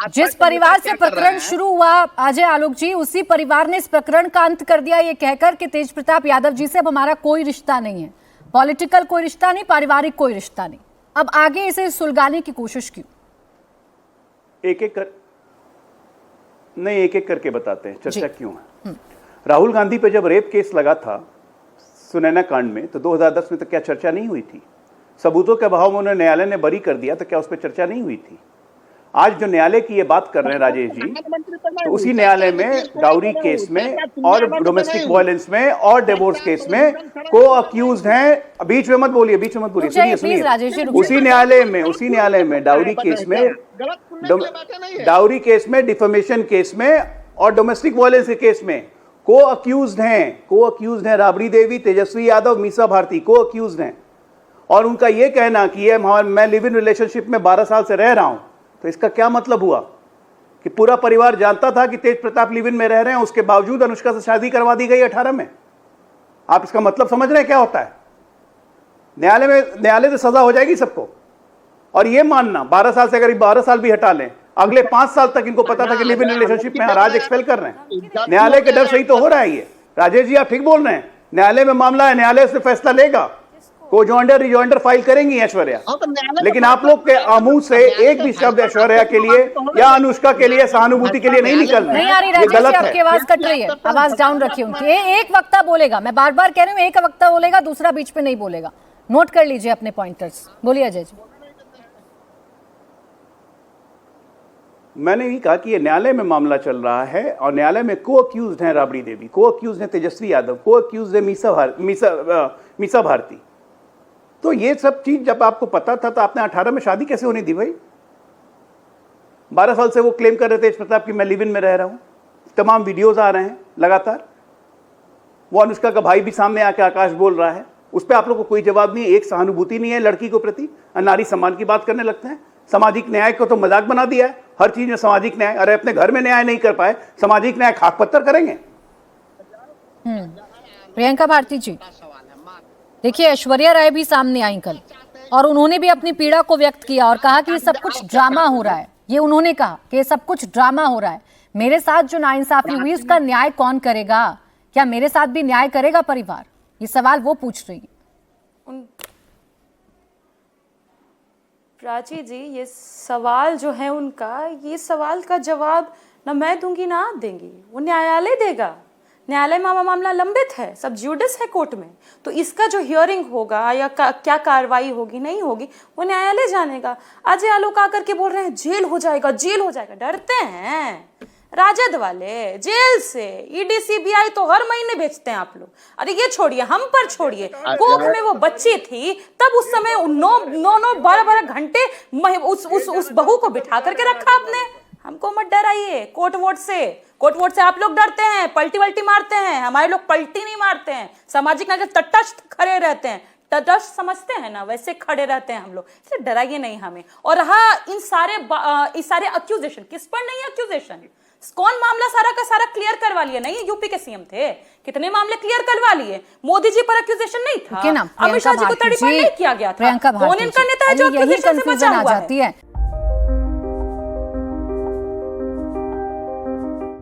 जिस परिवार से प्रकरण शुरू हुआ अजय आलोक जी, उसी परिवार ने इस प्रकरण का अंत कर दिया ये कहकर कि तेज प्रताप यादव जी से अब हमारा कोई रिश्ता नहीं है, पॉलिटिकल कोई रिश्ता नहीं, पारिवारिक कोई रिश्ता नहीं। अब आगे इसे सुलगाने की कोशिश क्यों? एक एक करके बताते हैं चर्चा क्यों है। राहुल गांधी पे जब रेप केस लगा था सुनैना कांड में, तो 2010 में तो क्या चर्चा नहीं हुई थी? सबूतों के अभाव में उन्हें न्यायालय ने बरी कर दिया, तो क्या उस पर चर्चा नहीं हुई थी? आज जो न्यायालय की ये बात कर रहे हैं राजेश जी, तो उसी न्यायालय में डाउरी केस में और डोमेस्टिक वायलेंस में और डिवोर्स केस में को अक्यूज्ड हैं। बीच में मत बोलिए, सुनिए। उसी न्यायालय में डाउरी केस में डिफेमेशन केस में और डोमेस्टिक वायलेंस के केस में को अक्यूज्ड हैं राबड़ी देवी, तेजस्वी यादव, मीसा भारती को अक्यूज्ड हैं। और उनका यह कहना कि मैं लिव इन रिलेशनशिप में 12 साल से रह रहा हूं, तो इसका क्या मतलब हुआ कि पूरा परिवार जानता था कि तेज प्रताप लिव इन में रह रहे हैं, उसके बावजूद अनुष्का से शादी करवा दी गई 18 में। आप इसका मतलब समझ रहे हैं क्या होता है? न्यायालय से सजा हो जाएगी सबको। और यह मानना 12 साल से अगर 12 साल भी हटा लें, अगले 5 साल तक इनको पता था कि लिव इन रिलेशनशिप में राज एक्सपेल कर रहे हैं। न्यायालय के डर सही तो हो रहा है ये। राजेश जी आप ठीक बोल रहे हैं, न्यायालय में मामला है, न्यायालय से फैसला लेगा, कोजॉइंडर रिजॉइंडर फाइल करेंगी ऐश्वर्या। लेकिन आप लोग के मुंह से एक भी शब्द ऐश्वर्या के लिए या अनुष्का के लिए सहानुभूति के लिए नहीं निकल रहा है। नहीं आ रही राजेश जी, आपकी आवाज कट रही है, आवाज डाउन रखिए उनकी। एक वक्ता बोलेगा, मैं बार बार कह रही हूँ, एक वक्ता बोलेगा, दूसरा बीच में नहीं बोलेगा। नोट कर लीजिए अपने पॉइंटर्स। बोलिए अजय जी। मैंने भी कहा कि ये न्यायालय में मामला चल रहा है और न्यायालय में को अक्यूज्ड हैं राबड़ी देवी, को अक्यूज्ड हैं तेजस्वी यादव, को अक्यूज्ड है मीसा भारती। तो ये सब चीज जब आपको पता था तो आपने 18 में शादी कैसे होने दी भाई? 12 साल से वो क्लेम कर रहे थे तेज प्रताप की मैं लिव इन में रह रहा हूं, तमाम वीडियोस आ रहे हैं लगातार। वो अनुष्का का भाई भी सामने आके आकाश बोल रहा है, उस पर आप लोग को कोई जवाब नहीं है, एक सहानुभूति नहीं है लड़की को प्रति। नारी सम्मान की बात करने लगते हैं। सामाजिक न्याय को तो मजाक बना दिया है, हर चीज में सामाजिक न्याय। अरे अपने घर में न्याय नहीं कर पाए, सामाजिक न्याय खाक पत्थर करेंगे? प्रियंका भारती जी, देखिए ऐश्वर्या राय भी सामने आई कल और उन्होंने भी अपनी पीड़ा को व्यक्त किया और कहा कि ये सब कुछ ड्रामा हो रहा है। ये उन्होंने कहा कि ये सब कुछ ड्रामा हो रहा है, मेरे साथ जो नाइंसाफी हुई उसका न्याय कौन करेगा? क्या मेरे साथ भी न्याय करेगा परिवार? ये सवाल वो पूछ रही है। प्राची जी, ये सवाल जो है उनका, ये सवाल का जवाब ना मैं दूंगी ना आप देंगी, वो न्यायालय देगा। न्यायालय में मामला लंबित है, सब ज्यूडिस है कोर्ट में, तो इसका जो हियरिंग होगा या क्या कार्रवाई होगी नहीं होगी वो न्यायालय जानेगा। अजय आलोक आकर के बोल रहे हैं जेल हो जाएगा, जेल हो जाएगा। डरते हैं राजद वाले जेल से? ईडी सीबीआई तो हर महीने भेजते हैं आप लोग। अरे ये छोड़िए, हम पर छोड़िए, कोख में वो बच्ची थी तब उस समय 9-12 घंटे उस बहू को बिठा करके रखा आपने। हमको मत डराइए कोर्ट वोट से। कोर्ट वोट से आप लोग डरते हैं, पलटी वल्टी मारते हैं, हमारे लोग पलटी नहीं मारते हैं। सामाजिक न्याय के तटस्थ खड़े रहते हैं, तटस्थ समझते हैं ना, वैसे खड़े रहते हैं हम लोग। इसलिए डराइए नहीं हमें। और हाँ, इन सारे अक्यूजेशन किस पर नहीं? अक्यूजेशन कौन मामला सारा का सारा क्लियर करवा लिया? नहीं, यूपी के सीएम थे, कितने मामले क्लियर करवा लिए। मोदी जी पर अक्यूजेशन नहीं था, अमित शाह जी को तड़ीपार नहीं किया गया था। कौन इनका नेता है जो अक्यूजेशन से बचा हुआ है?